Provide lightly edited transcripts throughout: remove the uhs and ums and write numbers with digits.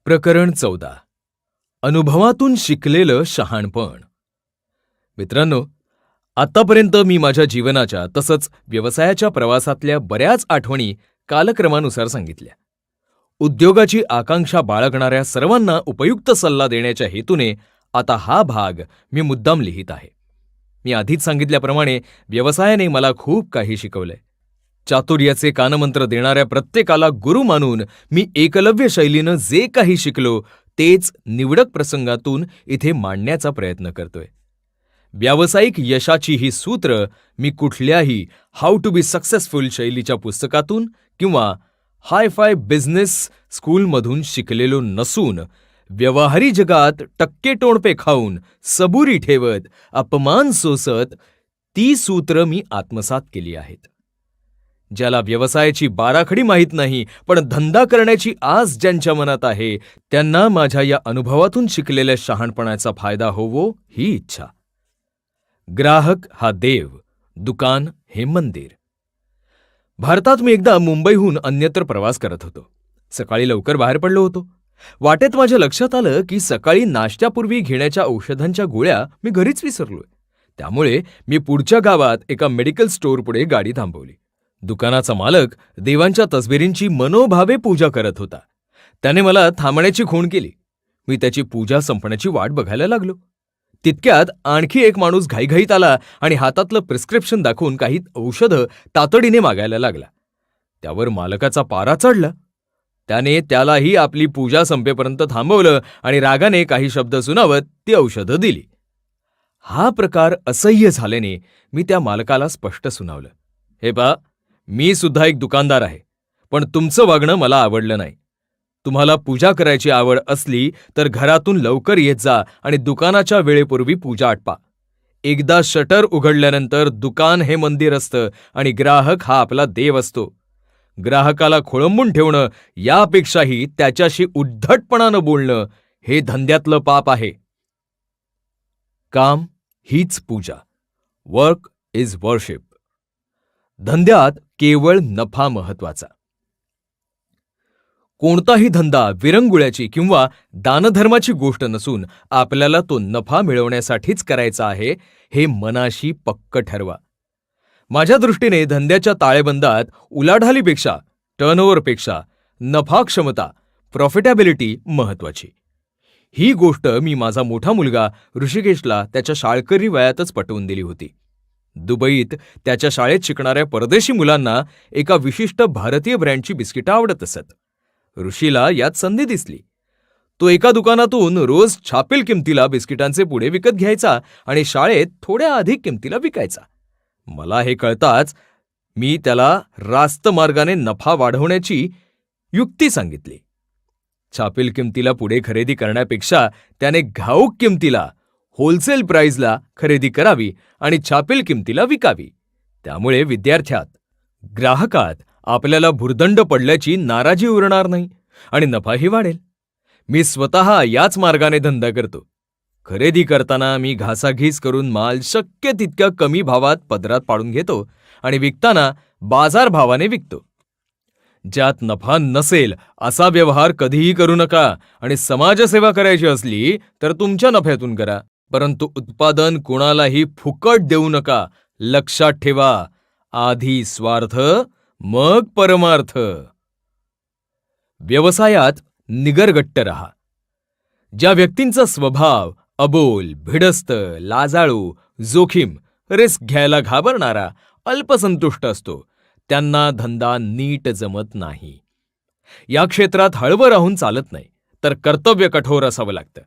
प्रकरण 14. अनुभवातून शिकलेलं शहाणपण. मित्रांनो, आतापर्यंत मी माझ्या जीवनाच्या तसंच व्यवसायाच्या प्रवासातल्या बऱ्याच आठवणी कालक्रमानुसार सांगितल्या. उद्योगाची आकांक्षा बाळगणाऱ्या सर्वांना उपयुक्त सल्ला देण्याच्या हेतूने आता हा भाग मी मुद्दाम लिहित आहे. मी आधीच सांगितल्याप्रमाणे व्यवसायाने मला खूप काही शिकवलंय. चातुर्याचे कानमंत्र देणाऱ्या प्रत्येकाला गुरु मानून मी एकलव्य शैलीनं जे काही शिकलो तेच निवडक प्रसंगातून इथे मांडण्याचा प्रयत्न करतोय. व्यावसायिक यशाची ही सूत्र मी कुठल्याही हाऊ टू बी सक्सेसफुल शैलीच्या पुस्तकातून किंवा हाय-फाय बिझनेस स्कूलमधून शिकलेलो नसून व्यवहारी जगात टक्के-टोणपे खाऊन सबुरी ठेवत अपमान सोसत ती सूत्र मी आत्मसात केली आहेत. ज्याला व्यवसायाची बाराखडी माहीत नाही पण धंदा करण्याची आस ज्यांच्या मनात आहे त्यांना माझ्या या अनुभवातून शिकलेल्या शहाणपणाचा फायदा होवो ही इच्छा. ग्राहक हा देव, दुकान हे मंदिर. भारतात मी एकदा मुंबईहून अन्यत्र प्रवास करत होतो. सकाळी लवकर बाहेर पडलो होतो. वाटेत माझ्या लक्षात आलं की सकाळी नाश्त्यापूर्वी घेण्याच्या औषधांच्या गोळ्या मी घरीच विसरलोय. त्यामुळे मी पुढच्या गावात एका मेडिकल स्टोअरपुढे गाडी थांबवली. दुकानाचा मालक देवांच्या तसबिरींची मनोभावे पूजा करत होता. त्याने मला थांबण्याची खूण केली. मी त्याची पूजा संपण्याची वाट बघायला लागलो. तितक्यात आणखी एक माणूस घाईघाईत आला आणि हातातलं प्रिस्क्रिप्शन दाखवून काही औषधं तातडीने मागायला लागला. त्यावर मालकाचा पारा चढला. त्याने त्यालाही आपली पूजा संपेपर्यंत थांबवलं आणि रागाने काही शब्द सुनावत ती औषधं दिली. हा प्रकार असह्य झाल्याने मी त्या मालकाला स्पष्ट सुनावलं, हे पहा, मी सुद्धा एक दुकानदार आहे, पण तुमचं वागणं मला आवडलं नाही. तुम्हाला पूजा करायची आवड असली तर घरातून लवकर येत जा आणि दुकानाच्या वेळेपूर्वी पूजा आटपा. एकदा शटर उघडल्यानंतर दुकान हे मंदिर असतं आणि ग्राहक हा आपला देव असतो. ग्राहकाला खोळंबून ठेवणं यापेक्षाही त्याच्याशी उद्धटपणानं बोलणं हे धंद्यातलं पाप आहे. काम हीच पूजा. Work is worship. धंद्यात केवळ नफा महत्वाचा. कोणताही धंदा विरंगुळ्याची किंवा दानधर्माची गोष्ट नसून आपल्याला तो नफा मिळवण्यासाठीच करायचा आहे हे मनाशी पक्क ठरवा. माझ्या दृष्टीने धंद्याच्या ताळेबंदात उलाढालीपेक्षा, टर्नओव्हरपेक्षा नफाक्षमता, प्रॉफिटॅबिलिटी महत्वाची. ही गोष्ट मी माझा मोठा मुलगा ऋषिकेशला त्याच्या शाळकरी वयातच पटवून दिली होती. दुबईत त्याच्या शाळेत शिकणाऱ्या परदेशी मुलांना एका विशिष्ट भारतीय ब्रँडची बिस्किटं आवडत असत. ऋषीला यात संधी दिसली. तो एका दुकानातून रोज छापील किमतीला बिस्किटांचे पुडे विकत घ्यायचा आणि शाळेत थोड्या अधिक किमतीला विकायचा. मला हे कळताच मी त्याला रास्त मार्गाने नफा वाढवण्याची युक्ती सांगितली. छापील किमतीला पुढे खरेदी करण्यापेक्षा त्याने घाऊक किमतीला, होलसेल प्राइसला खरेदी करावी आणि छापील किमतीला विकावी. त्यामुळे विद्यार्थ्यात, ग्राहकात आपल्याला भुर्दंड पडल्याची नाराजी उरणार नाही आणि नफाही वाढेल. मी स्वतः याच मार्गाने धंदा करतो. खरेदी करताना मी घासाघीस करून माल शक्य तितक्या कमी भावात पदरात पाडून घेतो आणि विकताना बाजारभावाने विकतो. ज्यात नफा नसेल असा व्यवहार कधीही करू नका आणि समाजसेवा करायची असली तर तुमच्या नफ्यातून करा, परंतु उत्पादन कुणालाही फुकट देऊ नका. लक्षात ठेवा, आधी स्वार्थ मग परमार्थ. व्यवसायात निगरगट्ट रहा. ज्या व्यक्तींचा स्वभाव अबोल, भिडस्त, लाजाळू, जोखीम, रिस्क घ्यायला घाबरणारा, अल्पसंतुष्ट असतो त्यांना धंदा नीट जमत नाही. या क्षेत्रात हळवं राहून चालत नाही, तर कर्तव्य कठोर असावं लागतं.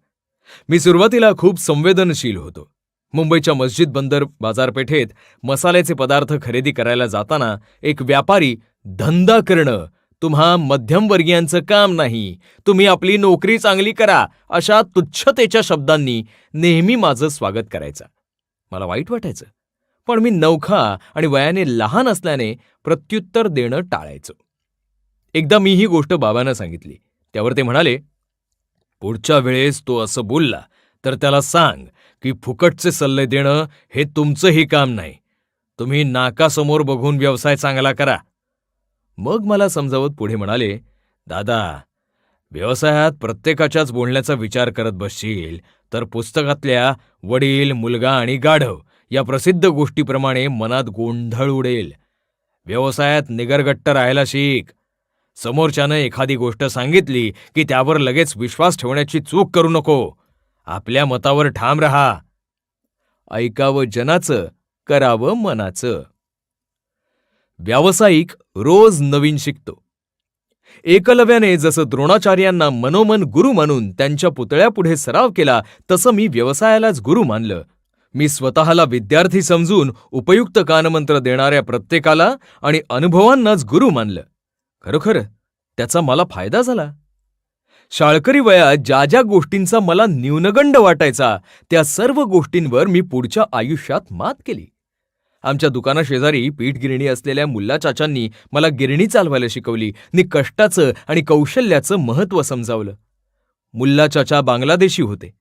मी सुरुवातीला खूप संवेदनशील होतो. मुंबईच्या मस्जिद बंदर बाजारपेठेत मसाल्याचे पदार्थ खरेदी करायला जाताना एक व्यापारी, धंदा करणं तुम्हा मध्यमवर्गीयांचं काम नाही, तुम्ही आपली नोकरी चांगली करा, अशा तुच्छतेच्या शब्दांनी नेहमी माझं स्वागत करायचा. मला वाईट वाटायचं, पण मी नवखा आणि वयाने लहान असल्याने प्रत्युत्तर देणं टाळायचो. एकदा मी ही गोष्ट बाबांना सांगितली. त्यावर ते म्हणाले, पुढच्या वेळेस तो असं बोलला तर त्याला सांग की फुकटचे सल्ले देणं हे तुमचंही काम नाही. तुम्ही नाकासमोर बघून व्यवसाय चांगला करा. मग मला समजावत पुढे म्हणाले, दादा, व्यवसायात प्रत्येकाच्याच बोलण्याचा विचार करत बसशील तर पुस्तकातल्या वडील, मुलगा आणि गाढव या प्रसिद्ध गोष्टीप्रमाणे मनात गोंधळ उडेल. व्यवसायात निगरगट्ट राहायला शिक. समोरच्यानं एखादी गोष्ट सांगितली की त्यावर लगेच विश्वास ठेवण्याची चूक करू नको. आपल्या मतावर ठाम राहा. ऐकावं जनाचं, करावं मनाचं. व्यावसायिक रोज नवीन शिकतो. एकलव्याने जसं द्रोणाचार्यांना मनोमन गुरु मानून त्यांच्या पुतळ्यापुढे सराव केला, तसं मी व्यवसायालाच गुरु मानलं. मी स्वतःला विद्यार्थी समजून उपयुक्त कानमंत्र देणाऱ्या प्रत्येकाला आणि अनुभवांनाच गुरु मानलं. खरोखर त्याचा मला फायदा झाला. शाळकरी वयात ज्या ज्या गोष्टींचा मला न्यूनगंड वाटायचा, त्या सर्व गोष्टींवर मी पुढच्या आयुष्यात मात केली. आमच्या दुकानाशेजारी पीठगिरणी असलेल्या मुल्ला चाचांनी मला गिरणी चालवायला शिकवली. नि कष्टाचं आणि कौशल्याचं महत्त्व समजावलं. मुल्ला चाचा बांगलादेशी होते.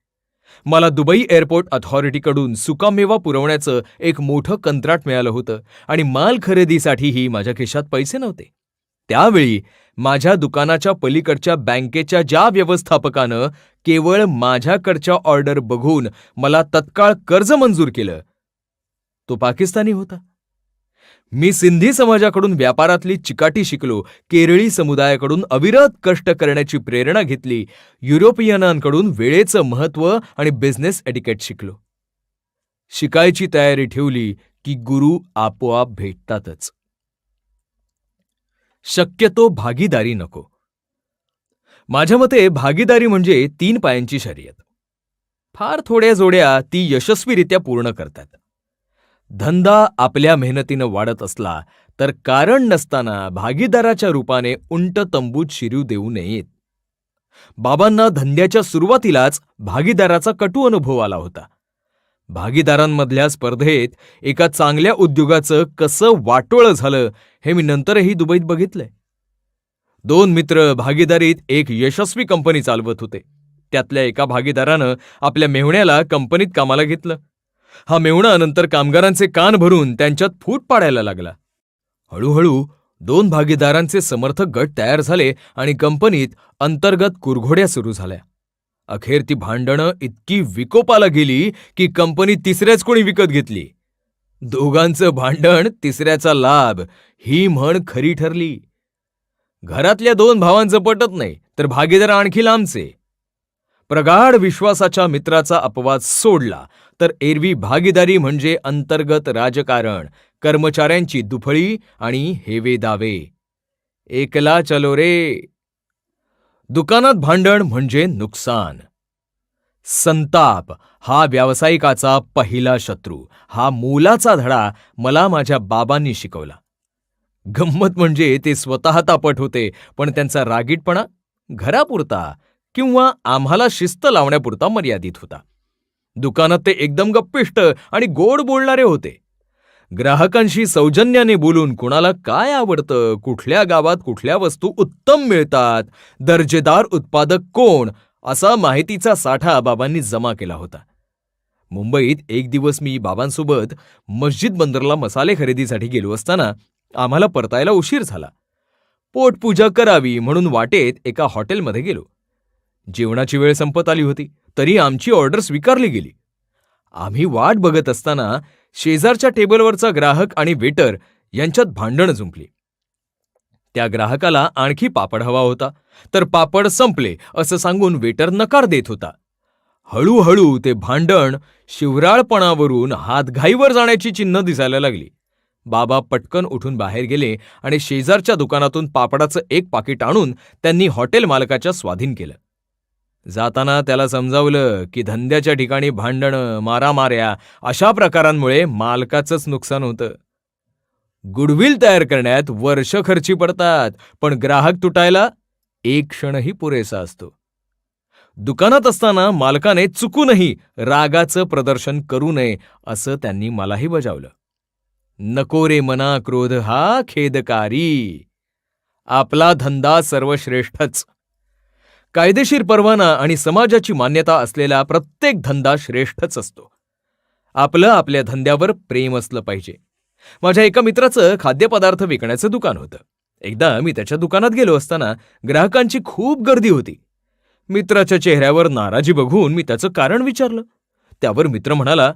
मला दुबई एअरपोर्ट अथॉरिटीकडून सुकामेवा पुरवण्याचं एक मोठं कंत्राट मिळालं होतं आणि माल खरेदीसाठीही माझ्या खिशात पैसे नव्हते. त्यावेळी माझ्या दुकानाच्या पलीकडच्या बँकेच्या ज्या व्यवस्थापकानं केवळ माझ्याकडच्या ऑर्डर बघून मला तत्काळ कर्ज मंजूर केलं, तो पाकिस्तानी होता. मी सिंधी समाजाकडून व्यापारातली चिकाटी शिकलो. केरळी समुदायाकडून अविरत कष्ट करण्याची प्रेरणा घेतली. युरोपियनांकडून वेळेचं महत्त्व आणि बिझनेस एटिकेट शिकलो. शिकायची तयारी ठेवली की गुरु आपोआप भेटतातच. शक्यतो भागीदारी नको. माझ्या मते भागीदारी म्हणजे 3 पायांची शर्यत. फार थोड्या जोड्या ती यशस्वीरित्या पूर्ण करतात. धंदा आपल्या मेहनतीनं वाढत असला तर कारण नसताना भागीदाराच्या रूपाने उंट तंबूत शिरू देऊ नयेत. बाबांना धंद्याच्या सुरुवातीलाच भागीदाराचा कटू अनुभव आला होता. भागीदारांमधल्या स्पर्धेत एका चांगल्या उद्योगाचं कसं वाटोळं झालं हे मी नंतरही दुबईत बघितलंय. 2 मित्र भागीदारीत एक यशस्वी कंपनी चालवत होते. त्यातल्या एका भागीदारानं आपल्या मेहुण्याला कंपनीत कामाला घेतलं. हा मेहुणा नंतर कामगारांचे कान भरून त्यांच्यात फूट पाडायला लागला. हळूहळू 2 भागीदारांचे समर्थक गट तयार झाले आणि कंपनीत अंतर्गत कुरघोड्या सुरू झाल्या. अखेर ती भांडणं इतकी विकोपाला गेली की कंपनी तिसऱ्याच कोणी विकत घेतली. दोघांचं भांडण तिसऱ्याचा लाभ ही म्हण खरी ठरली. घरातल्या 2 भावांचं पटत नाही तर भागीदार आणखी लांबचे. प्रगाढ विश्वासाच्या मित्राचा अपवाद सोडला तर एरवी भागीदारी म्हणजे अंतर्गत राजकारण, कर्मचाऱ्यांची दुफळी आणि हेवे दावे. एकला चलो रे. दुकानात भांडण म्हणजे नुकसान. संताप हा व्यावसायिकाचा पहिला शत्रू. हा मोलाचा धडा मला माझ्या बाबांनी शिकवला. गंमत म्हणजे ते स्वतः तापट होते, पण त्यांचा रागीटपणा घरापुरता किंवा आम्हाला शिस्त लावण्यापुरता मर्यादित होता. दुकानात ते एकदम गप्पिष्ट आणि गोड बोलणारे होते. ग्राहकांशी सौजन्याने बोलून कुणाला काय आवडतं, कुठल्या गावात कुठल्या वस्तू उत्तम मिळतात, दर्जेदार उत्पादक कोण, असा माहितीचा साठा बाबांनी जमा केला होता. मुंबईत एक दिवस मी बाबांसोबत मस्जिद बंदरला मसाले खरेदीसाठी गेलो असताना आम्हाला परतायला उशीर झाला. पोटपूजा करावी म्हणून वाटेत एका हॉटेलमध्ये गेलो. जेवणाची वेळ संपत आली होती तरी आमची ऑर्डर स्वीकारली गेली. आम्ही वाट बघत असताना शेजारच्या टेबलवरचा ग्राहक आणि वेटर यांच्यात भांडण जुंपली. त्या ग्राहकाला आणखी पापड हवा होता तर पापड संपले असं सांगून वेटर नकार देत होता. हळूहळू ते भांडण शिवराळपणावरून हातघाईवर जाण्याची चिन्ह दिसायला लागली. बाबा पटकन उठून बाहेर गेले आणि शेजारच्या दुकानातून पापडाचं एक पाकिट आणून त्यांनी हॉटेल मालकाच्या स्वाधीन केलं. जाताना त्याला समजावलं की धंद्याच्या ठिकाणी भांडणं, मारामाऱ्या अशा प्रकारांमुळे मालकाचंच नुकसान होतं. गुडविल तयार करण्यात वर्ष खर्ची पडतात, पण ग्राहक तुटायला 1 क्षणही पुरेसा असतो. दुकानात असताना मालकाने चुकूनही रागाचं प्रदर्शन करू नये असं त्यांनी मलाही बजावलं. नको रे मना क्रोध हा खेदकारी. आपला धंदा सर्वश्रेष्ठच. कायदेशीर परवाना आणि समाजाची मान्यता असलेला प्रत्येक धंदा श्रेष्ठच असतो. आपलं आपल्या धंद्यावर प्रेम असलं पाहिजे. माझ्या एका मित्राचं खाद्यपदार्थ विकण्याचं दुकान होतं. एकदा मी त्याच्या दुकानात गेलो असताना ग्राहकांची खूप गर्दी होती. मित्राच्या चेहऱ्यावर नाराजी बघून मी त्याचं कारण विचारलं. त्यावर मित्र म्हणाला,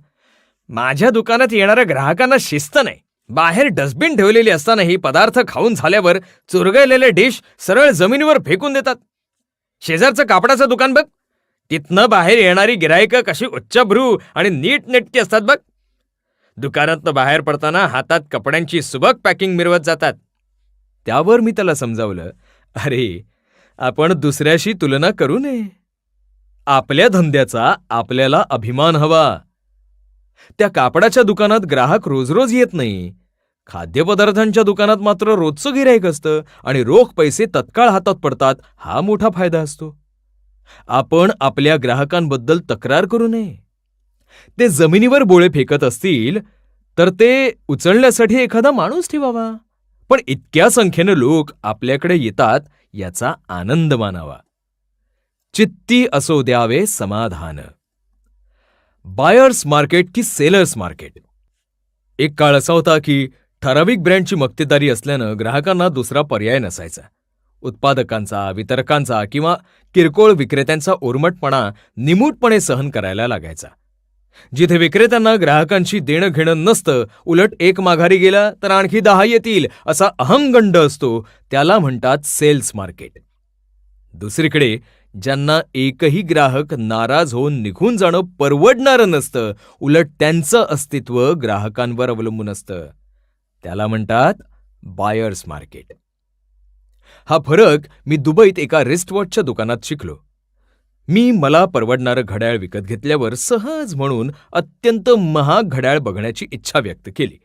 माझ्या दुकानात येणाऱ्या ग्राहकांना शिस्त नाही. बाहेर डस्टबिन ठेवलेली असतानाही पदार्थ खाऊन झाल्यावर चुरगळलेले डिश सरळ जमिनीवर फेकून देतात. शेजारचं कापडाचं दुकान बघ, तिथनं बाहेर येणारी गिरायकं कशी उच्चभ्रू आणि नीटनेटकी असतात बघ. दुकानातनं बाहेर पडताना हातात कपड्यांची सुबक पॅकिंग मिरवत जातात. त्यावर मी त्याला समजावलं, अरे, आपण दुसऱ्याशी तुलना करू नये. आपल्या धंद्याचा आपल्याला अभिमान हवा. त्या कापडाच्या दुकानात ग्राहक रोज रोज येत नाही. खाद्यपदार्थांच्या दुकानात मात्र रोजचं गिऱ्हाईक असतं आणि रोख पैसे तत्काळ हातात पडतात, हा मोठा फायदा असतो. आपण आपल्या ग्राहकांबद्दल तक्रार करू नये. ते जमिनीवर बोळे फेकत असतील तर ते उचलण्यासाठी एखादा माणूस ठेवावा. पण इतक्या संख्येनं लोक आपल्याकडे येतात याचा आनंद मानावा. चित्ती असो द्यावे समाधान. बायर्स मार्केट की सेलर्स मार्केट. एक काळ असा होता की ठराविक ब्रँडची मक्तेदारी असल्यानं ग्राहकांना दुसरा पर्याय नसायचा. उत्पादकांचा, वितरकांचा किंवा किरकोळ विक्रेत्यांचा ओरमटपणा निमूटपणे सहन करायला लागायचा. जिथे विक्रेत्यांना ग्राहकांशी देणं घेणं नसतं, उलट एक माघारी गेला तर आणखी 10 येतील असा अहंगंड असतो, त्याला म्हणतात सेल्स मार्केट. दुसरीकडे ज्यांना एकही ग्राहक नाराज होऊन निघून जाणं परवडणारं नसतं, उलट त्यांचं अस्तित्व ग्राहकांवर अवलंबून असतं, त्याला म्हणतात बायर्स मार्केट. हा फरक मी दुबईत एका रिस्टवॉचच्या दुकानात शिकलो. मी मला परवडणारं घड्याळ विकत घेतल्यावर सहज म्हणून अत्यंत महाग घड्याळ बघण्याची इच्छा व्यक्त केली.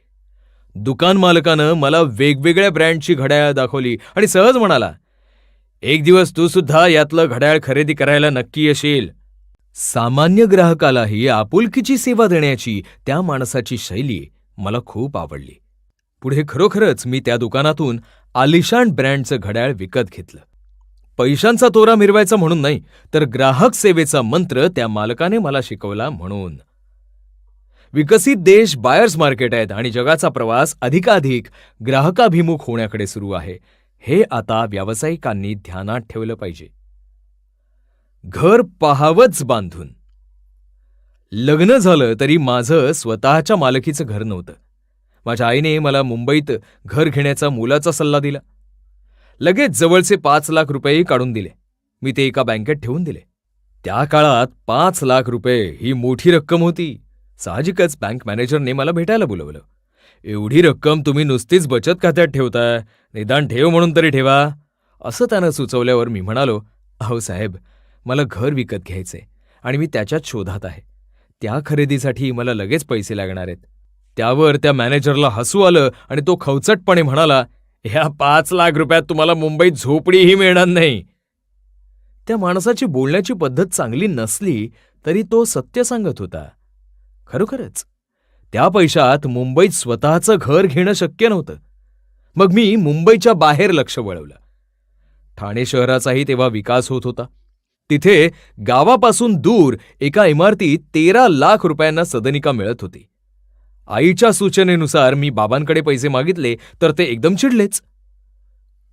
दुकान मालकानं मला वेगवेगळ्या ब्रँडची घड्याळ दाखवली आणि सहज म्हणाला, एक दिवस तू सुद्धा यातलं घड्याळ खरेदी करायला नक्की येशील. सामान्य ग्राहकालाही आपुलकीची सेवा देण्याची त्या माणसाची शैली मला खूप आवडली. पुढे खरोखरच मी त्या दुकानातून आलिशान ब्रँडचं घड्याळ विकत घेतलं. पैशांचा तोरा मिरवायचा म्हणून नाही, तर ग्राहक सेवेचा मंत्र त्या मालकाने मला शिकवला म्हणून. विकसित देश बायर्स मार्केट आहेत आणि जगाचा प्रवास अधिकाधिक ग्राहकाभिमुख होण्याकडे सुरू आहे. हे आता व्यावसायिकांनी ध्यानात ठेवलं पाहिजे. घर पाहावंच बांधून. लग्न झालं तरी माझं स्वतःच्या मालकीचं घर नव्हतं. माझ्या आईने मला मुंबईत घर घेण्याचा मोलाचा सल्ला दिला. लगेच जवळचे 5 लाख रुपये काढून दिले. मी ते एका बँकेत ठेवून दिले. त्या काळात 5 लाख रुपये ही मोठी रक्कम होती. साहजिकच बँक मॅनेजरने मला भेटायला बोलवलं. एवढी रक्कम तुम्ही नुसतीच बचत खात्यात ठेवताय, निदान ठेव म्हणून तरी ठेवा, असं त्यानं सुचवल्यावर मी म्हणालो, अहो साहेब, मला घर विकत घ्यायचंय आणि मी त्याच्याच शोधात आहे. त्या खरेदीसाठी मला लगेच पैसे लागणार आहेत. त्यावर त्या मॅनेजरला हसू आलं आणि तो खवचटपणे म्हणाला, ह्या 5 लाख रुपयात तुम्हाला मुंबईत झोपडीही मिळणार नाही. त्या माणसाची बोलण्याची पद्धत चांगली नसली तरी तो सत्य सांगत होता. खरोखरच त्या पैशात मुंबईत स्वतःचं घर घेणं शक्य नव्हतं. मग मी मुंबईच्या बाहेर लक्ष वळवलं. ठाणे शहराचाही तेव्हा विकास होत होता. तिथे गावापासून दूर एका इमारतीत 13 लाख रुपयांना सदनिका मिळत होती. आईच्या सूचनेनुसार मी बाबांकडे पैसे मागितले तर ते एकदम चिडलेच.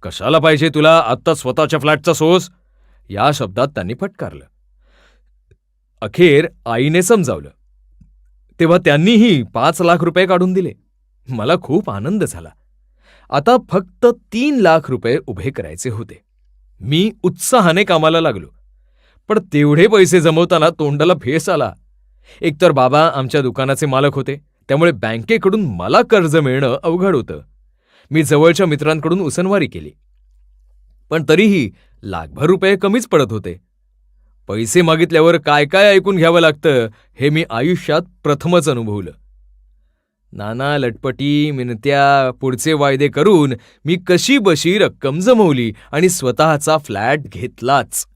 कशाला पाहिजे तुला आत्ता स्वतःच्या फ्लॅटचा सोस, या शब्दात त्यांनी फटकारलं. अखेर आईने समजावलं. तेव्हा त्यांनीही 5 लाख रुपये काढून दिले. मला खूप आनंद झाला. आता फक्त 3 लाख रुपये उभे करायचे होते. मी उत्साहाने कामाला लागलो. पण तेवढे पैसे जमवताना तोंडाला फेस आला. एकतर बाबा आमच्या दुकानाचे मालक होते, त्यामुळे बँकेकडून मला कर्ज मिळणं अवघड होतं. मी जवळच्या मित्रांकडून उसनवारी केली, पण तरीही लाखभर रुपये कमीच पडत होते. पैसे मागितल्यावर काय काय ऐकून घ्यावं लागतं हे मी आयुष्यात प्रथमच अनुभवलं. नाना लटपटी, मिनत्या, पुढचे वायदे करून मी कशीबशी रक्कम जमवली आणि स्वतःचा फ्लॅट घेतलाच.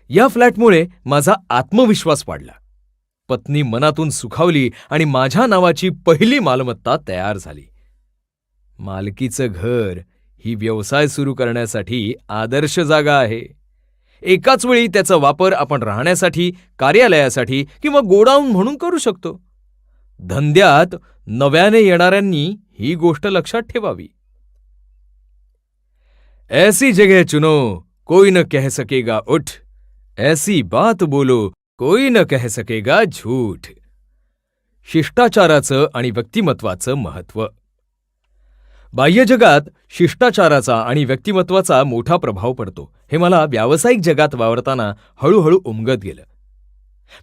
या फ्लॅटमुळे माझा आत्मविश्वास वाढला. पत्नी मनातून सुखावली आणि माझ्या नावाची पहिली मालमत्ता तयार झाली. मालकीचं घर ही व्यवसाय सुरू करण्यासाठी आदर्श जागा आहे. एकाच वेळी त्याचा वापर आपण राहण्यासाठी, कार्यालयासाठी किंवा गोडाऊन म्हणून करू शकतो. धंद्यात नव्याने येणाऱ्यांनी ही गोष्ट लक्षात ठेवावी. ऐसी जगह चुनो कोई न कह सकेगा उठ, ऐसी बात बोलो कोई न कह सकेगा झूठ. शिष्टाचाराचं आणि व्यक्तिमत्वाचं महत्त्व. बाह्य जगात शिष्टाचाराचा आणि व्यक्तिमत्वाचा मोठा प्रभाव पडतो हे मला व्यावसायिक जगात वावरताना हळूहळू उमगत गेलं.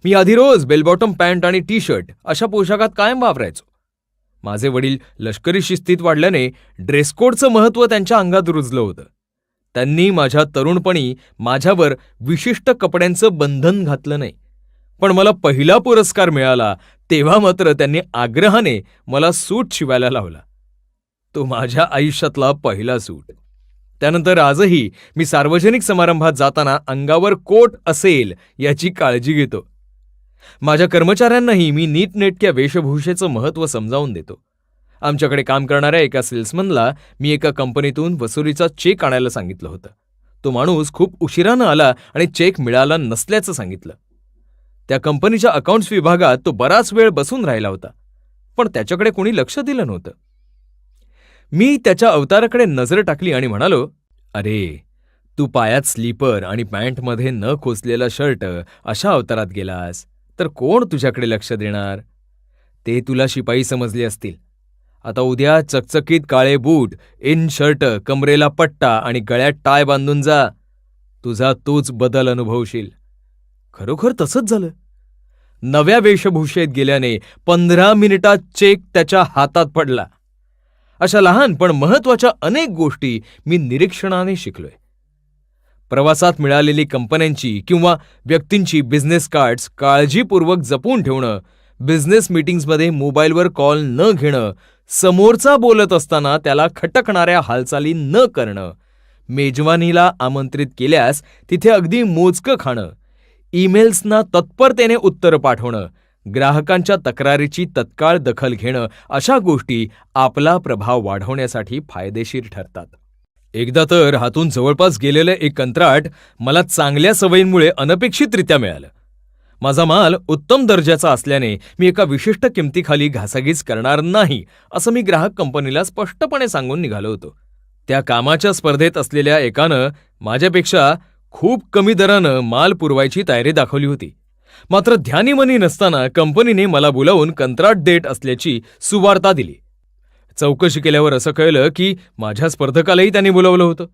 मी आधी रोज बेलबॉटम पॅन्ट आणि टी शर्ट अशा पोशाखात कायम वावरायचो. माझे वडील लष्करी शिस्तीत वाढल्याने ड्रेसकोडचं महत्त्व त्यांच्या अंगात रुजलं होतं. त्यांनी माझ्या तरुणपणी माझ्यावर विशिष्ट कपड्यांचं बंधन घातलं नाही. पण मला पहिला पुरस्कार मिळाला तेव्हा मात्र त्यांनी आग्रहाने मला सूट शिवायला लावला. तो माझ्या आयुष्यातला पहिला सूट. त्यानंतर आजही मी सार्वजनिक समारंभात जाताना अंगावर कोट असेल याची काळजी घेतो. माझ्या कर्मचाऱ्यांनाही मी नीटनेटक्या वेशभूषेचं महत्त्व समजावून देतो. आमच्याकडे काम करणाऱ्या एका सेल्समनला मी एका कंपनीतून वसुलीचा चेक आणायला सांगितलं होतं. तो माणूस खूप उशिरानं आला आणि चेक मिळाला नसल्याचं सांगितलं. त्या कंपनीच्या अकाउंट्स विभागात तो बराच वेळ बसून राहिला होता, पण त्याच्याकडे कोणी लक्ष दिलं नव्हतं. मी त्याच्या अवताराकडे नजर टाकली आणि म्हणालो, अरे, तू पायात स्लीपर आणि पॅन्टमध्ये न खोचलेला शर्ट अशा अवतारात गेलास तर कोण तुझ्याकडे लक्ष देणार? ते तुला शिपाई समजले असतील. आता उद्या चकचकीत काळे बूट, इन शर्ट, कमरेला पट्टा आणि गळ्यात टाय बांधून जा. तुझा तूच बदल अनुभवशील. खरोखर तसंच झालं. नव्या वेशभूषेत गेल्याने 15 मिनिटात चेक त्याच्या हातात पडला. अशा लहान पण महत्वाच्या अनेक गोष्टी मी निरीक्षणाने शिकलोय. प्रवासात मिळालेली कंपन्यांची किंवा व्यक्तींची बिझनेस कार्ड्स काळजीपूर्वक जपून ठेवणं, बिझनेस मीटिंग्समध्ये मोबाईलवर कॉल न घेणं, समोरचा बोलत असताना त्याला खटकणाऱ्या हालचाली न करणं, मेजवानीला आमंत्रित केल्यास तिथे अगदी मोजकं खाणं, ईमेल्सना तत्परतेने उत्तर पाठवणं, ग्राहकांच्या तक्रारीची तत्काळ दखल घेणं अशा गोष्टी आपला प्रभाव वाढवण्यासाठी फायदेशीर ठरतात. एकदा तर हातून जवळपास गेलेलं एक कंत्राट मला चांगल्या सवयींमुळे अनपेक्षितरित्या मिळालं. माझा माल उत्तम दर्जाचा असल्याने मी एका विशिष्ट किमतीखाली घासाघीस करणार नाही असं मी ग्राहक कंपनीला स्पष्टपणे सांगून निघालो होतो. त्या कामाच्या स्पर्धेत असलेल्या एकानं माझ्यापेक्षा खूप कमी दरानं माल पुरवायची तयारी दाखवली होती. मात्र ध्यानीमनी नसताना कंपनीने मला बोलावून कंत्राट देत असल्याची सुवार्ता दिली. चौकशी केल्यावर असं कळलं की माझ्या स्पर्धकालाही त्यांनी बोलावलं होतं.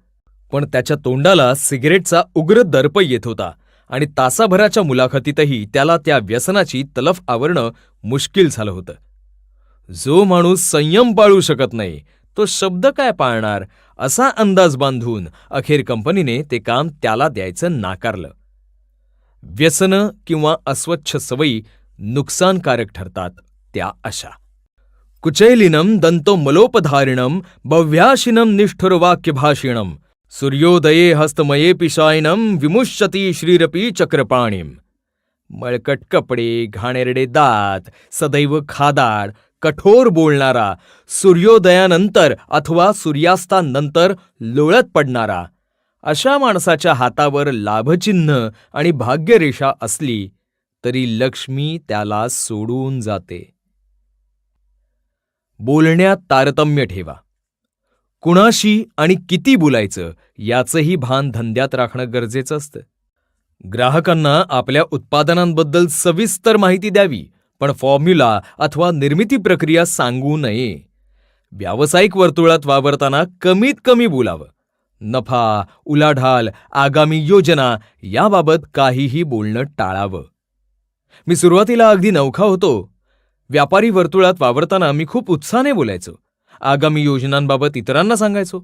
पण त्याच्या तोंडाला सिगारेटचा उग्र दर्प येत होता आणि तासाभराच्या मुलाखतीतही त्याला त्या व्यसनाची तलफ आवरणं मुश्किल झालं होतं. जो माणूस संयम पाळू शकत नाही तो शब्द काय पाळणार असा अंदाज बांधून अखेर कंपनीने ते काम त्याला द्यायचं नाकारलं. व्यसनं किंवा अस्वच्छ सवयी नुकसानकारक ठरतात त्या अशा. कुचैलिनम दंतोमलोपधारिणम भव्याशिनम निष्ठुरवाक्यभाषिणम सूर्योदये हस्तमये पिशायनम विमुष्यती श्रीरपी चक्रपाणीम. मळकट कपडे, घाणेरडे दात, सदैव खादाड, कठोर बोलणारा, सूर्योदयानंतर अथवा सूर्यास्तानंतर लोळत पडणारा, अशा माणसाच्या हातावर लाभचिन्ह आणि भाग्यरेषा असली तरी लक्ष्मी त्याला सोडून जाते. बोलण्यात तारतम्य ठेवा. कुणाशी आणि किती बोलायचं याचंही भान धंद्यात राखणं गरजेचं असतं. ग्राहकांना आपल्या उत्पादनांबद्दल सविस्तर माहिती द्यावी, पण फॉर्म्युला अथवा निर्मिती प्रक्रिया सांगू नये. व्यावसायिक वर्तुळात वावरताना कमीत कमी बोलावं. नफा, उलाढाल, आगामी योजना याबाबत काहीही बोलणं टाळावं. मी सुरुवातीला अगदी नवखा होतो. व्यापारी वर्तुळात वावरताना मी खूप उत्साहाने बोलायचो. आगामी योजनांबाबत इतरांना सांगायचो.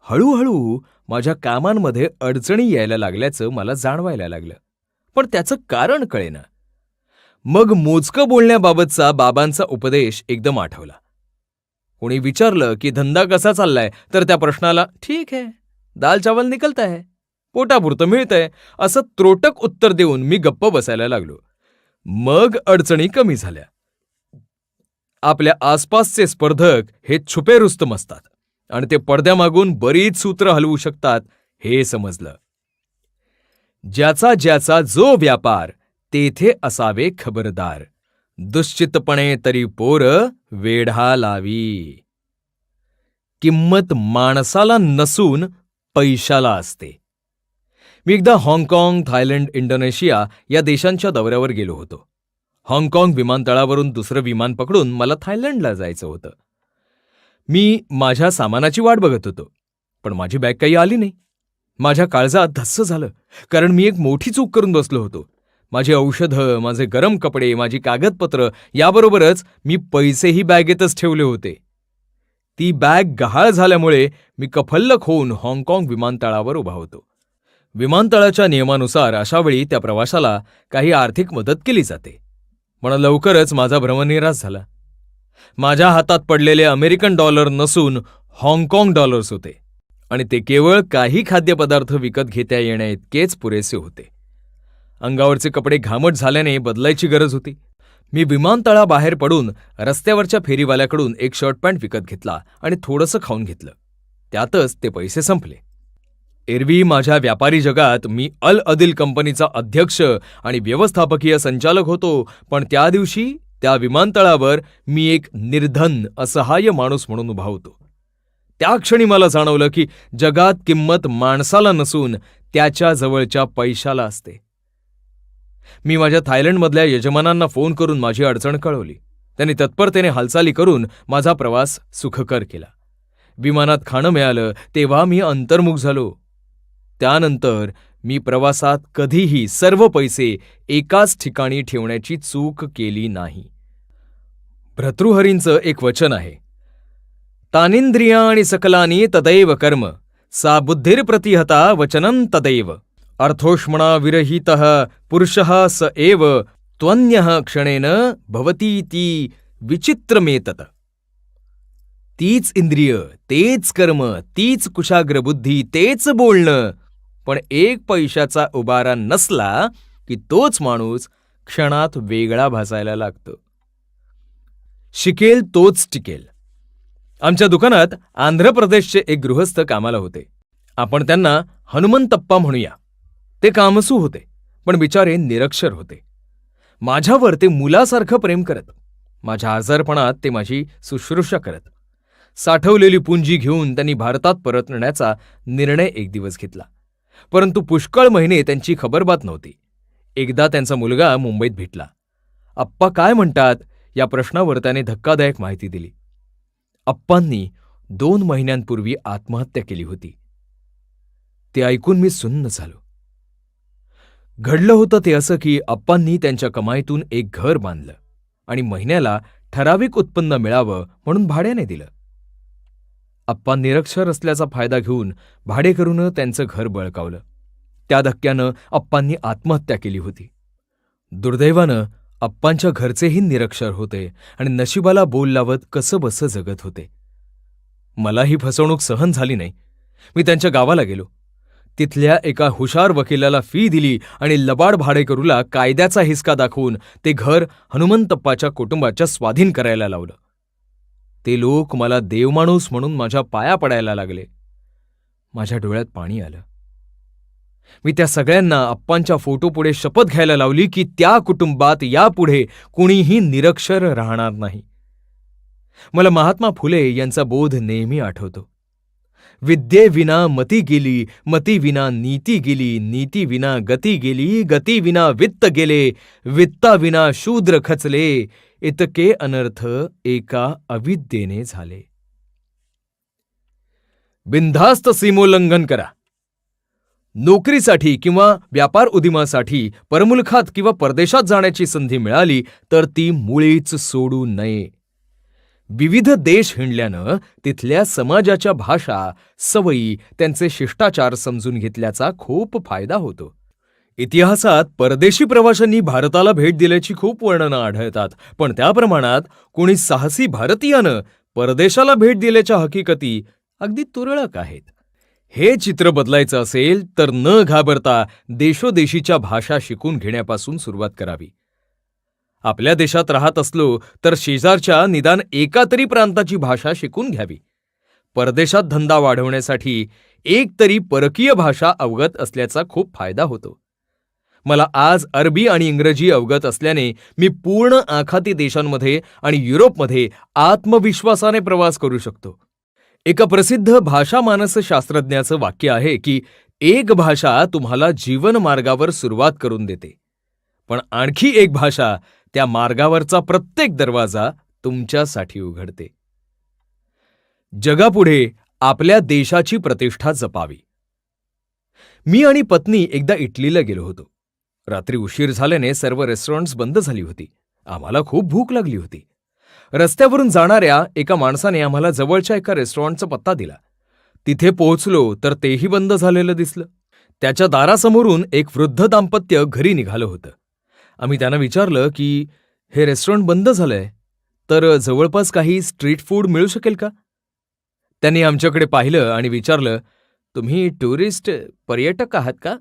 हळूहळू माझ्या कामांमध्ये अडचणी यायला लागल्याचं मला जाणवायला लागलं, पण त्याचं कारण कळेना. मग मोजकं बोलण्याबाबतचा बाबांचा उपदेश एकदम आठवला. कोणी विचारलं की धंदा कसा चाललाय तर त्या प्रश्नाला ठीक है, दाल चावल निकलता है, पोटापुरतं मिळतंय असं त्रोटक उत्तर देऊन मी गप्प बसायला लागलो. मग अडचणी कमी झाल्या. आपल्या आसपासचे स्पर्धक हे छुपे रुस्तम असतात आणि ते पडद्यामागून बरीच सूत्र हलवू शकतात हे समजलं. ज्याचा जो व्यापार तेथे असावे खबरदार, दुश्चितपणे तरी पोर वेढा लावी. किंमत माणसाला नसून पैशाला असते. मी एकदा हाँगकाँग, थायलंड, इंडोनेशिया या देशांच्या दौऱ्यावर गेलो होतो. हाँगकाँग विमानतळावरून दुसरं विमान पकडून मला थायलंडला जायचं होतं. मी माझ्या सामानाची वाट बघत होतो, पण माझी बॅग काही आली नाही. माझ्या काळजात धस्स झालं, कारण मी एक मोठी चूक करून बसलो होतो. माझी औषधं, माझे गरम कपडे, माझी कागदपत्र याबरोबरच मी पैसेही बॅगेतच ठेवले होते. ती बॅग गहाळ झाल्यामुळे मी कफल्लक होऊन हाँगकाँग विमानतळावर उभा होतो. विमानतळाच्या नियमानुसार अशावेळी त्या प्रवाशाला काही आर्थिक मदत केली जाते. पण लवकरच माझा भ्रमनिरास झाला. माझ्या हातात पडलेले अमेरिकन डॉलर नसून हाँगकाँग डॉलर्स होते आणि ते केवळ काही खाद्यपदार्थ विकत घेता येण्याइतकेच पुरेसे होते. अंगावरचे कपडे घामट झाल्याने बदलायची गरज होती. मी विमानतळाबाहेर पडून रस्त्यावरच्या फेरीवाल्याकडून एक शर्ट पॅन्ट विकत घेतला आणि थोडंसं खाऊन घेतलं. त्यातच ते पैसे संपले. एरवी माझ्या व्यापारी जगात मी अल अदिल कंपनीचा अध्यक्ष आणि व्यवस्थापकीय संचालक होतो, पण त्या दिवशी त्या विमानतळावर मी एक निर्धन, असहाय्य माणूस म्हणून उभा होतो. त्या क्षणी मला जाणवलं की जगात किंमत माणसाला नसून त्याच्या जवळच्या पैशाला असते. मी माझ्या थायलंडमधल्या यजमानांना फोन करून माझी अडचण कळवली. त्यांनी तत्परतेने हालचाली करून माझा प्रवास सुखकर केला. विमानात खाणं मिळालं तेव्हा मी अंतर्मुख झालो. त्यानंतर मी प्रवासात कधीही सर्व पैसे एकाच ठिकाणी ठेवण्याची चूक केली नाही. भर्तृहरींचं एक वचन आहे, तानिंद्रियाणि सकलानि तदैव कर्म, सा बुद्धिर्प्रतिहता वचनं तदैव. अर्थोष्मणा विरहितः पुरुषः स एव त्वन्यः क्षणेन भवतीति विचित्रमेतत. तीच इंद्रिय, तेच कर्म, तीच कुशाग्र बुद्धी, तेच बोलणं, पण एक पैशाचा उबारा नसला की तोच माणूस क्षणात वेगळा भासायला लागतो. शिकेल तोच टिकेल. आमच्या दुकानात आंध्र प्रदेशचे एक गृहस्थ कामाला होते. आपण त्यांना हनुमंतप्पा म्हणूया. ते कामसू होते, पण बिचारे निरक्षर होते. माझ्यावर ते मुलासारखं प्रेम करत. माझ्या आजारपणात ते माझी शुश्रूषा करत. साठवलेली पुंजी घेऊन त्यांनी भारतात परतण्याचा निर्णय एक दिवस घेतला. परंतु पुष्कळ महिने त्यांची खबरबात नव्हती. एकदा त्यांचा मुलगा मुंबईत भेटला. अप्पा काय म्हणतात या प्रश्नावर त्याने धक्कादायक माहिती दिली. अप्पांनी 2 महिन्यांपूर्वी आत्महत्या केली होती. ते ऐकून मी सुन्न झालो. घडलं होतं ते असं की अप्पांनी त्यांच्या कमाईतून एक घर बांधलं आणि महिन्याला ठराविक उत्पन्न मिळावं म्हणून भाड्याने दिलं. अप्पा निरक्षर असल्याचा फायदा घेऊन भाडेकरूनं त्यांचं घर बळकावलं. त्या धक्क्यानं अप्पांनी आत्महत्या केली होती. दुर्दैवानं अप्पांच्या घरचेही निरक्षर होते आणि नशिबाला बोल लावत कसंबसं जगत होते. मला ही फसवणूक सहन झाली नाही. मी त्यांच्या गावाला गेलो. तिथल्या एका हुशार वकिलाला फी दिली आणि लबाड भाडेकरूला कायद्याचा हिसका दाखवून ते घर हनुमंतप्पाच्या कुटुंबाच्या स्वाधीन करायला लावलं. ते लोक मला देवमाणूस म्हणून माझ्या पाया पडायला लागले. माझ्या डोळ्यात पाणी आलं. मी त्या सगळ्यांना अप्पांच्या फोटोपुढे शपथ घ्यायला लावली की त्या कुटुंबात यापुढे कुणीही निरक्षर राहणार नाही. मला महात्मा फुले यांचा बोध नेहमी आठवतो. विद्येविना मती गेली, मती विना नीती गेली, नीती विना गती गेली, गती विना वित्त गेले, वित्ताविना शूद्र खचले, इतके अनर्थ एका अविद्येने झाले. बिनधास्त सीमोल्लंघन करा. नोकरीसाठी किंवा व्यापार उद्यमासाठी परमुलखात किंवा परदेशात जाण्याची संधी मिळाली तर ती मुळीच सोडू नये. विविध देश हिंडल्यानं तिथल्या समाजाच्या भाषा, सवयी, त्यांचे शिष्टाचार समजून घेतल्याचा खूप फायदा होतो. इतिहासात परदेशी प्रवाशांनी भारताला भेट दिल्याची खूप वर्णनं आढळतात, पण त्या प्रमाणात कोणी साहसी भारतीयानं परदेशाला भेट दिल्याच्या हकीकती अगदी तुरळक आहेत. हे चित्र बदलायचं असेल तर न घाबरता देशोदेशीच्या भाषा शिकून घेण्यापासून सुरुवात करावी. आपल्या देशात राहत असलो तर शेजारच्या निदान एका तरी प्रांताची भाषा शिकून घ्यावी. परदेशात धंदा वाढवण्यासाठी एक तरी परकीय भाषा अवगत असल्याचा खूप फायदा होतो. मला आज अरबी आणि इंग्रजी अवगत असल्याने मी पूर्ण आखाती देशांमध्ये आणि युरोपमध्ये आत्मविश्वासाने प्रवास करू शकतो. एका प्रसिद्ध भाषा मानसशास्त्रज्ञाचं वाक्य आहे की एक भाषा तुम्हाला जीवन मार्गावर सुरुवात करून देते, पण आणखी एक भाषा त्या मार्गावरचा प्रत्येक दरवाजा तुमच्यासाठी उघडते. जगापुढे आपल्या देशाची प्रतिष्ठा जपावी. मी आणि पत्नी एकदा इटलीला गेलो होतो. रात्री उशीर झाल्याने सर्व रेस्टॉरंट्स बंद झाली होती. आम्हाला खूप भूक लागली होती. रस्त्यावरून जाणाऱ्या एका माणसाने आम्हाला जवळच्या एका रेस्टॉरंटचा पत्ता दिला. तिथे पोहोचलो तर तेही बंद झालेलं दिसलं. त्याच्या दारासमोरून एक वृद्ध दाम्पत्य घरी निघालं होतं. आम्ही त्यांना विचारलं की हे रेस्टॉरंट बंद झालंय, तर जवळपास काही स्ट्रीट फूड मिळू शकेल का? त्यांनी आमच्याकडे पाहिलं आणि विचारलं, तुम्ही टुरिस्ट पर्यटक आहात का?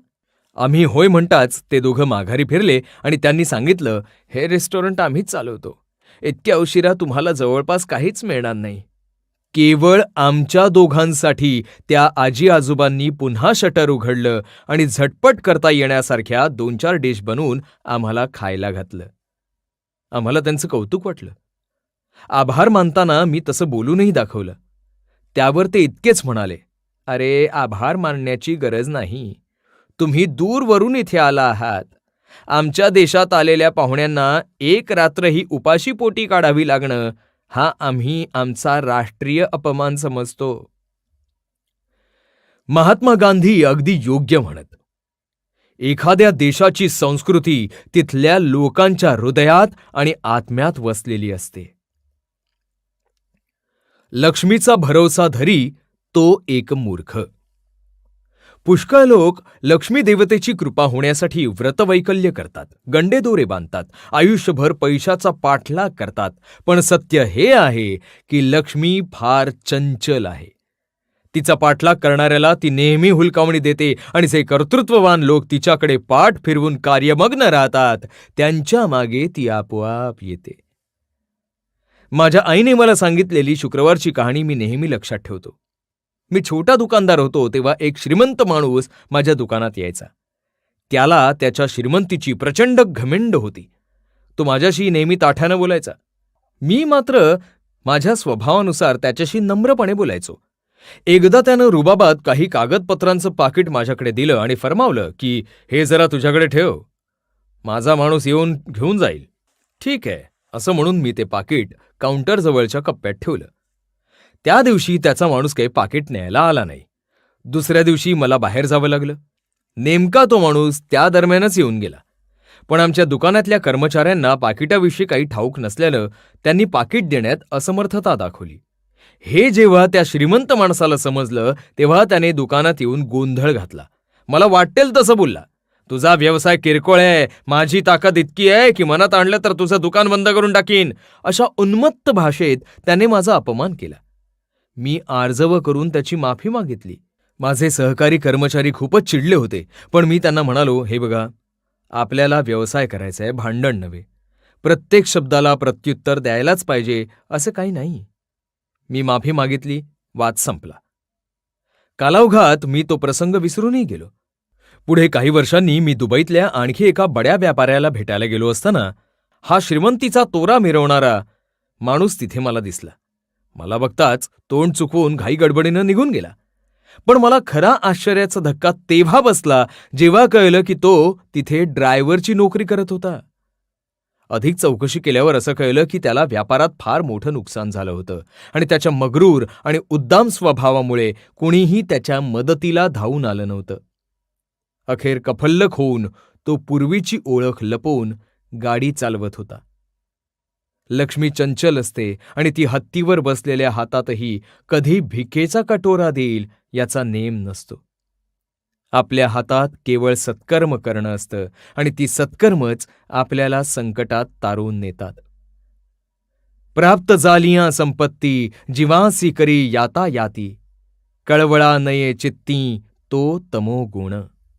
आम्ही होय म्हणताच ते दोघं माघारी फिरले आणि त्यांनी सांगितलं, हे रेस्टॉरंट आम्हीच चालवतो. इतक्या उशिरा तुम्हाला जवळपास काहीच मिळणार नाही. केवळ आमच्या दोघांसाठी त्या आजी आजोबांनी पुन्हा शटर उघडलं आणि झटपट करता येण्यासारख्या 2-4 डिश बनवून आम्हाला खायला घातलं. आम्हाला त्यांचं कौतुक वाटलं. आभार मानताना मी तसं बोलूनही दाखवलं. त्यावर ते इतकेच म्हणाले, अरे आभार मानण्याची गरज नाही. तुम्ही दूरवरून इथे आला आहात. आमच्या देशात आलेल्या पाहुण्यांना एक रात्रही उपाशी पोटी काढावी लागणं हा आम्ही आमचा राष्ट्रीय अपमान समजतो. महात्मा गांधी अगदी योग्य म्हणत. एखाद्या देशाची संस्कृती तिथल्या लोकांच्या हृदयात आणि आत्म्यात वसलेली असते. लक्ष्मीचा भरवसा धरी तो एक मूर्ख. पुष्कळ लोक लक्ष्मी देवतेची कृपा होण्यासाठी व्रतवैकल्य करतात, गंडेदोरे बांधतात, आयुष्यभर पैशाचा पाठलाग करतात. पण सत्य हे आहे की लक्ष्मी फार चंचल आहे. तिचा पाठलाग करणाऱ्याला ती नेहमी हुलकावणी देते आणि जे कर्तृत्ववान लोक तिच्याकडे पाठ फिरवून कार्यमग्न राहतात त्यांच्या मागे ती आपोआप येते. माझ्या आईने मला सांगितलेली शुक्रवारची कहाणी मी नेहमी लक्षात ठेवतो. मी छोटा दुकानदार होतो तेव्हा एक श्रीमंत माणूस माझ्या दुकानात यायचा. त्याला त्याच्या श्रीमंतीची प्रचंड घमेंड होती. तो माझ्याशी नेहमी ताठ्यानं बोलायचा. मी मात्र माझ्या स्वभावानुसार त्याच्याशी नम्रपणे बोलायचो. एकदा त्यानं रुबाबात काही कागदपत्रांचं पाकिट माझ्याकडे दिलं आणि फरमावलं की हे जरा तुझ्याकडे ठेव, माझा माणूस येऊन घेऊन जाईल. ठीक आहे असं म्हणून मी ते पाकिट काउंटरजवळच्या कप्प्यात ठेवलं. त्या दिवशी त्याचा माणूस काही पाकिट न्यायला आला नाही. दुसऱ्या दिवशी मला बाहेर जावं लागलं. नेमका तो माणूस त्या दरम्यानच येऊन गेला. पण आमच्या दुकानातल्या कर्मचाऱ्यांना पाकिटाविषयी काही ठाऊक नसल्यानं त्यांनी पाकिट देण्यात असमर्थता दाखवली. हे जेव्हा त्या श्रीमंत माणसाला समजलं तेव्हा त्याने दुकानात येऊन गोंधळ घातला. मला वाटेल तसं बोलला, तुझा व्यवसाय किरकोळ आहे, माझी ताकद इतकी आहे की मनात आणलं तर तुझं दुकान बंद करून टाकीन. अशा उन्मत्त भाषेत त्याने माझा अपमान केला. मी आर्जव करून त्याची माफी मागितली. माझे सहकारी कर्मचारी खूपच चिडले होते, पण मी त्यांना म्हणालो, हे बघा, आपल्याला व्यवसाय करायचा आहे, भांडण नव्हे. प्रत्येक शब्दाला प्रत्युत्तर द्यायलाच पाहिजे असं काही नाही. मी माफी मागितली, वाद संपला. कालावघात मी तो प्रसंग विसरूनही गेलो. पुढे काही वर्षांनी मी दुबईतल्या आणखी एका बड्या व्यापाऱ्याला भेटायला गेलो असताना हा श्रीमंतीचा तोरा मिरवणारा माणूस तिथे मला दिसला. मला बघताच तोंड चुकवून घाई गडबडीनं निघून गेला. पण मला खरा आश्चर्याचा धक्का तेव्हा बसला जेव्हा कळलं की तो तिथे ड्रायव्हरची नोकरी करत होता. अधिक चौकशी केल्यावर असं कळलं की त्याला व्यापारात फार मोठं नुकसान झालं होतं आणि त्याच्या मगरूर आणि उद्दाम स्वभावामुळे कोणीही त्याच्या मदतीला धावून आलं नव्हतं. अखेर कफल्लक होऊन तो पूर्वीची ओळख लपवून गाडी चालवत होता. लक्ष्मी चंचल असते आणि ती हत्तीवर बसलेल्या हातातही कधी भिकेचा कटोरा देईल याचा नेम नसतो. आपल्या हातात केवळ सत्कर्म करणं असतं आणि ती सत्कर्मच आपल्याला संकटात तारून नेतात. प्राप्त झालियां संपत्ती जीवांसी करी याता याती, कळवळा नये चित्ती तो तमो गुण.